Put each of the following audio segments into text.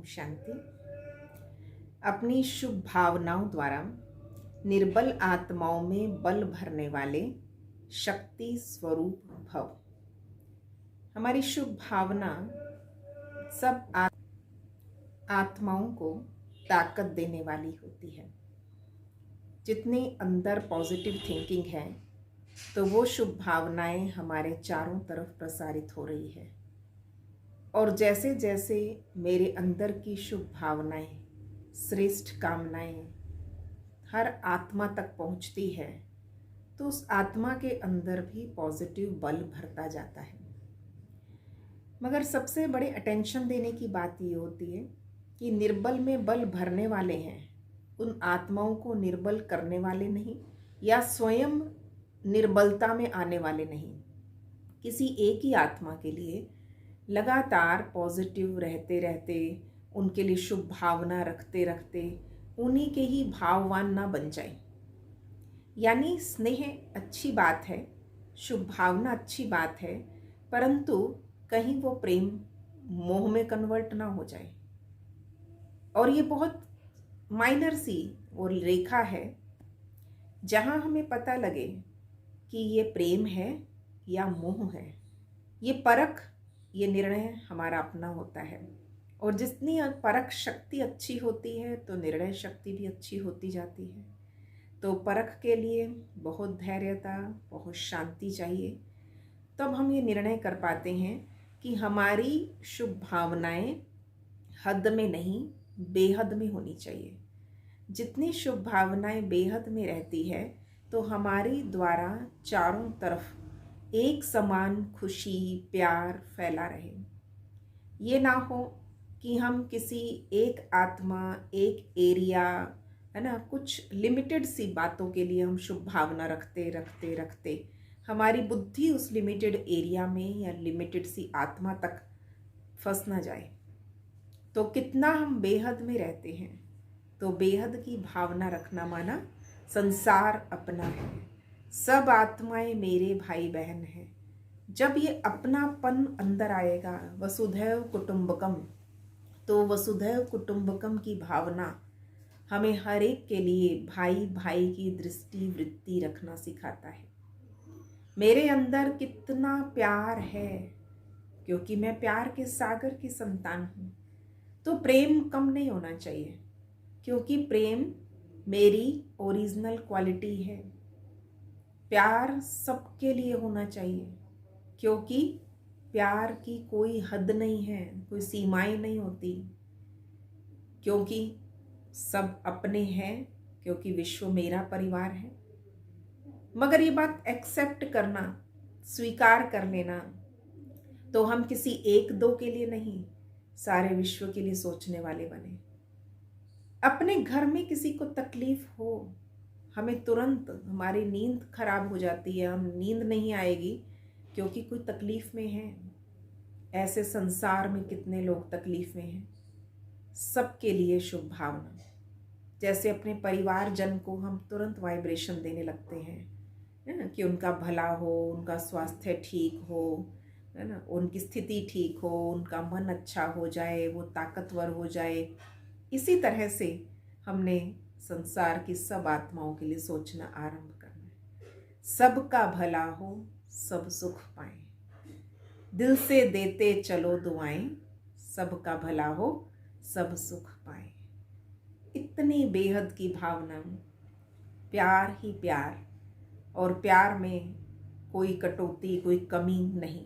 शांति। अपनी शुभ भावनाओं द्वारा निर्बल आत्माओं में बल भरने वाले शक्ति स्वरूप भव। हमारी शुभ भावना सब आत्माओं को ताकत देने वाली होती है। जितने अंदर पॉजिटिव थिंकिंग है तो वो शुभ भावनाएं हमारे चारों तरफ प्रसारित हो रही है। और जैसे जैसे मेरे अंदर की शुभ भावनाएं, श्रेष्ठ कामनाएं हर आत्मा तक पहुंचती है तो उस आत्मा के अंदर भी पॉजिटिव बल भरता जाता है। मगर सबसे बड़े अटेंशन देने की बात ये होती है कि निर्बल में बल भरने वाले हैं, उन आत्माओं को निर्बल करने वाले नहीं, या स्वयं निर्बलता में आने वाले नहीं। किसी एक ही आत्मा के लिए लगातार पॉजिटिव रहते रहते, उनके लिए शुभ भावना रखते रखते उन्हीं के ही भाववान ना बन जाए। यानी स्नेह अच्छी बात है, शुभ भावना अच्छी बात है, परंतु कहीं वो प्रेम मोह में कन्वर्ट ना हो जाए। और ये बहुत माइनर सी वो रेखा है जहाँ हमें पता लगे कि ये प्रेम है या मोह है। ये परख, ये निर्णय हमारा अपना होता है। और जितनी परख शक्ति अच्छी होती है तो निर्णय शक्ति भी अच्छी होती जाती है। तो परख के लिए बहुत धैर्यता, बहुत शांति चाहिए। तब हम ये निर्णय कर पाते हैं कि हमारी शुभ भावनाएं हद में नहीं, बेहद में होनी चाहिए। जितनी शुभ भावनाएं बेहद में रहती है तो हमारी द्वारा चारों तरफ एक समान खुशी, प्यार फैला रहे। ये ना हो कि हम किसी एक आत्मा, एक एरिया, है ना, कुछ लिमिटेड सी बातों के लिए हम शुभ भावना रखते रखते रखते हमारी बुद्धि उस लिमिटेड एरिया में या लिमिटेड सी आत्मा तक फंस ना जाए। तो कितना हम बेहद में रहते हैं, तो बेहद की भावना रखना माना संसार अपना है, सब आत्माएं मेरे भाई बहन हैं। जब ये अपनापन अंदर आएगा, वसुधैव कुटुंबकम, तो वसुधैव कुटुंबकम की भावना हमें हर एक के लिए भाई भाई की दृष्टि वृत्ति रखना सिखाता है। मेरे अंदर कितना प्यार है, क्योंकि मैं प्यार के सागर की संतान हूँ, तो प्रेम कम नहीं होना चाहिए, क्योंकि प्रेम मेरी ओरिजिनल क्वालिटी है। प्यार सबके लिए होना चाहिए, क्योंकि प्यार की कोई हद नहीं है, कोई सीमाएं नहीं होती, क्योंकि सब अपने हैं, क्योंकि विश्व मेरा परिवार है। मगर ये बात एक्सेप्ट करना, स्वीकार कर लेना, तो हम किसी एक दो के लिए नहीं, सारे विश्व के लिए सोचने वाले बने। अपने घर में किसी को तकलीफ हो, हमें तुरंत हमारी नींद खराब हो जाती है, हम नींद नहीं आएगी क्योंकि कोई तकलीफ में है। ऐसे संसार में कितने लोग तकलीफ में हैं। सबके लिए शुभ भावना, जैसे अपने परिवार जन को हम तुरंत वाइब्रेशन देने लगते हैं, है ना, कि उनका भला हो, उनका स्वास्थ्य ठीक हो, है ना, उनकी स्थिति ठीक हो, उनका मन अच्छा हो जाए, वो ताकतवर हो जाए। इसी तरह से हमने संसार की सब आत्माओं के लिए सोचना आरंभ करना है। सबका भला हो, सब सुख पाएं, दिल से देते चलो दुआएं, सबका भला हो, सब सुख पाएं। इतनी बेहद की भावना, प्यार ही प्यार, और प्यार में कोई कटौती, कोई कमी नहीं।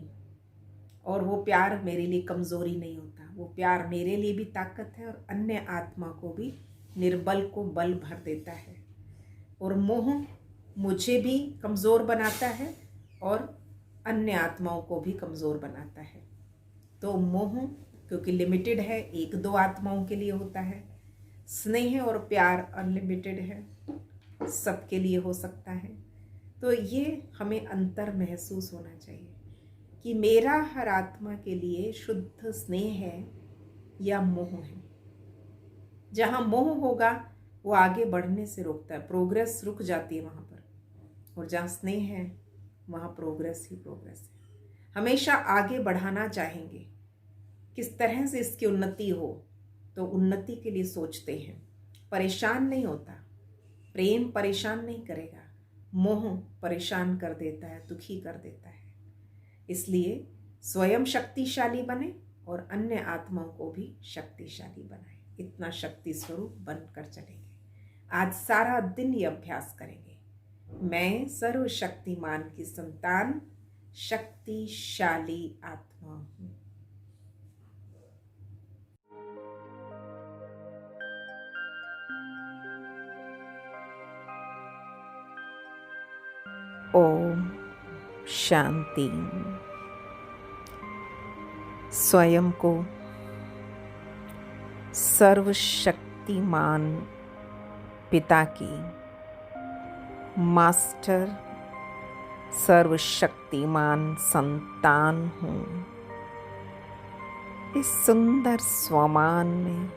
और वो प्यार मेरे लिए कमज़ोरी नहीं होता, वो प्यार मेरे लिए भी ताकत है और अन्य आत्मा को भी, निर्बल को बल भर देता है। और मोह मुझे भी कमज़ोर बनाता है और अन्य आत्माओं को भी कमज़ोर बनाता है। तो मोह क्योंकि लिमिटेड है, एक दो आत्माओं के लिए होता है। स्नेह और प्यार अनलिमिटेड है, सबके लिए हो सकता है। तो ये हमें अंतर महसूस होना चाहिए कि मेरा हर आत्मा के लिए शुद्ध स्नेह है या मोह है। जहाँ मोह होगा वो आगे बढ़ने से रोकता है, प्रोग्रेस रुक जाती है वहाँ पर। और जहाँ स्नेह है वहाँ प्रोग्रेस ही प्रोग्रेस है। हमेशा आगे बढ़ाना चाहेंगे, किस तरह से इसकी उन्नति हो, तो उन्नति के लिए सोचते हैं, परेशान नहीं होता। प्रेम परेशान नहीं करेगा, मोह परेशान कर देता है, दुखी कर देता है। इसलिए स्वयं शक्तिशाली बने और अन्य आत्माओं को भी शक्तिशाली बनाए। इतना शक्ति स्वरूप बनकर चलेंगे। आज सारा दिन ये अभ्यास करेंगे। मैं सर्वशक्तिमान की संतान, शक्तिशाली आत्मा हूँ। ओम शांति। स्वयं को सर्वशक्तिमान पिता की मास्टर सर्वशक्तिमान संतान हूँ। इस सुंदर स्वमान में,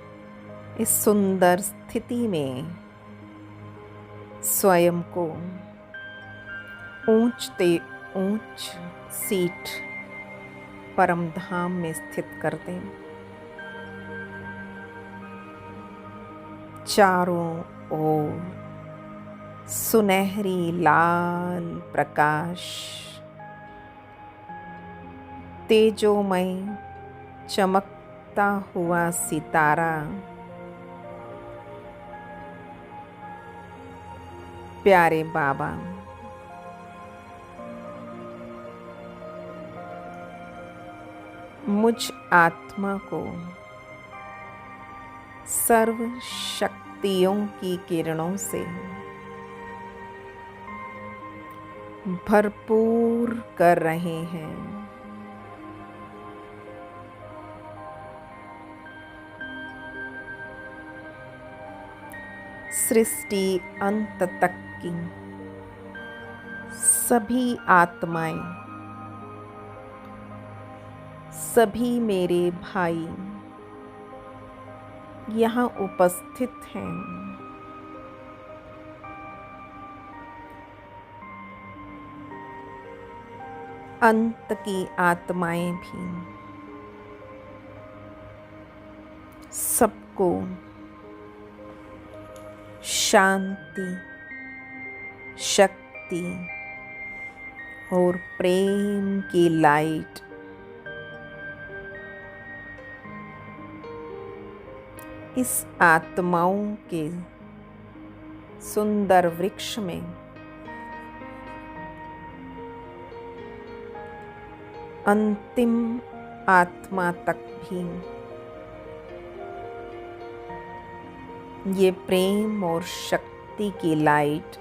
इस सुंदर स्थिति में स्वयं को ऊंचते ऊंच सीट परम धाम में स्थित कर दें। चारों ओर सुनहरी लाल प्रकाश, तेजोमय चमकता हुआ सितारा, प्यारे बाबा मुझ आत्मा को सर्व शक्तियों की किरणों से भरपूर कर रहे हैं। सृष्टि अंत तक की सभी आत्माएं, सभी मेरे भाई यहाँ उपस्थित हैं। अंत की आत्माएं भी सबको शांति, शक्ति और प्रेम की लाइट इस आत्माओं के सुंदर वृक्ष में अंतिम आत्मा तक भी ये प्रेम और शक्ति की लाइट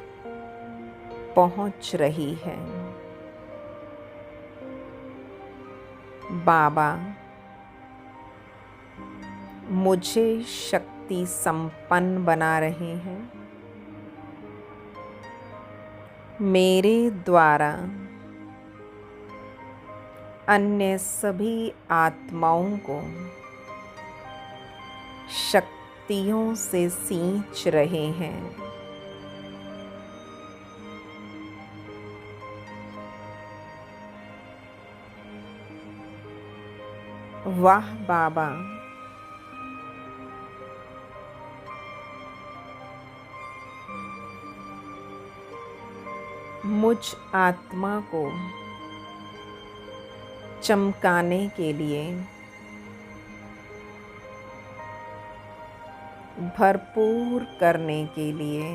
पहुंच रही है। बाबा मुझे शक्ति संपन्न बना रहे हैं। मेरे द्वारा अन्य सभी आत्माओं को शक्तियों से सींच रहे हैं। वाह बाबा, मुझ आत्मा को चमकाने के लिए, भरपूर करने के लिए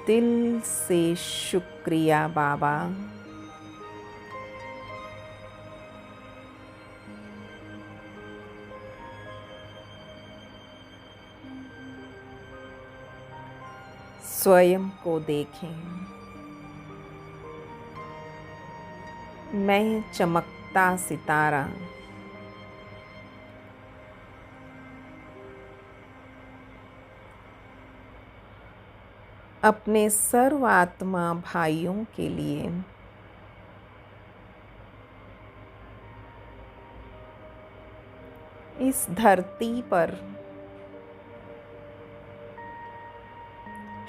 दिल से शुक्रिया बाबा। स्वयं को देखें, मैं चमकता सितारा अपने सर्वात्मा भाइयों के लिए इस धरती पर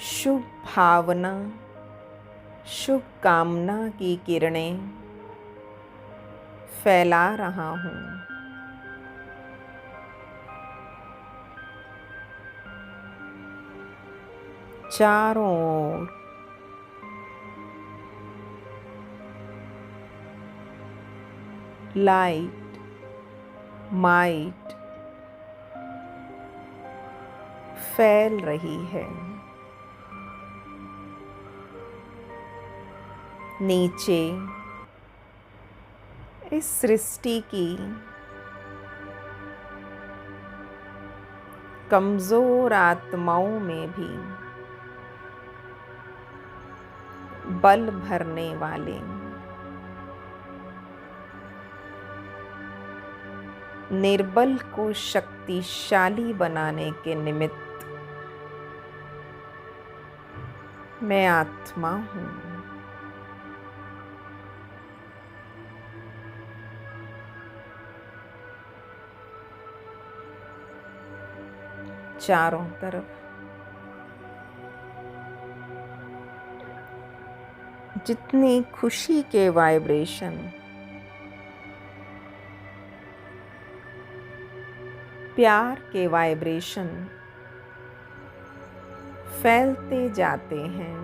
शुभ भावना, शुभ कामना की किरणें फैला रहा हूँ। चारों ओर लाइट, माइट फैल रही है। नीचे इस सृष्टि की कमजोर आत्माओं में भी बल भरने वाले निर्बल को शक्तिशाली बनाने के निमित्त मैं आत्मा हूँ। चारों तरफ जितनी खुशी के वाइब्रेशन, प्यार के वाइब्रेशन फैलते जाते हैं,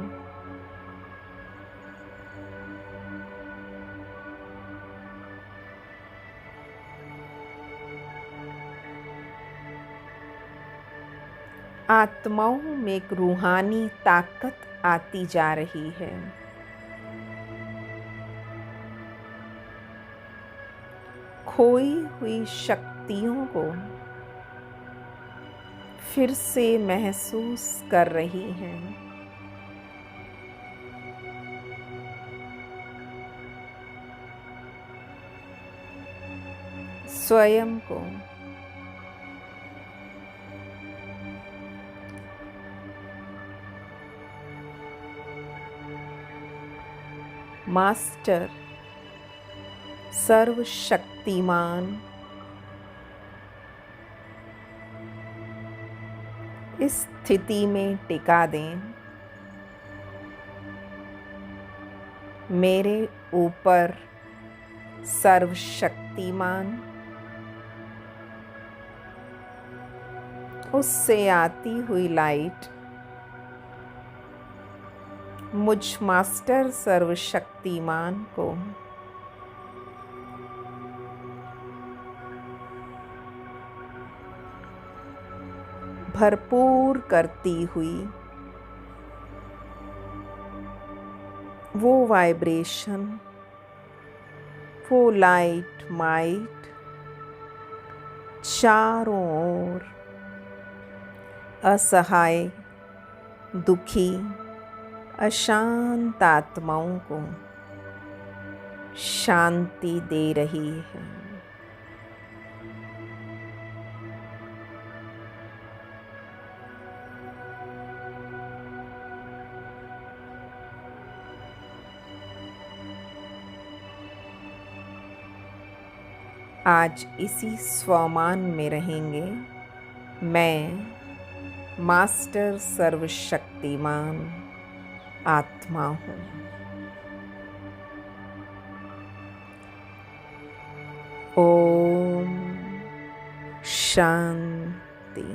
आत्माओं में एक रूहानी ताकत आती जा रही है। खोई हुई शक्तियों को फिर से महसूस कर रही हैं। स्वयं को मास्टर सर्वशक्तिमान इस स्थिति में टिका दें। मेरे ऊपर सर्वशक्तिमान उससे आती हुई लाइट मुझ मास्टर सर्वशक्तिमान को भरपूर करती हुई वो वाइब्रेशन, वो लाइट माइट चारों ओर असहाय, दुखी, अशांत आत्माओं को शांति दे रही है। आज इसी स्वमान में रहेंगे। मैं मास्टर सर्वशक्तिमान आत्मा हूँ। ओम शांति।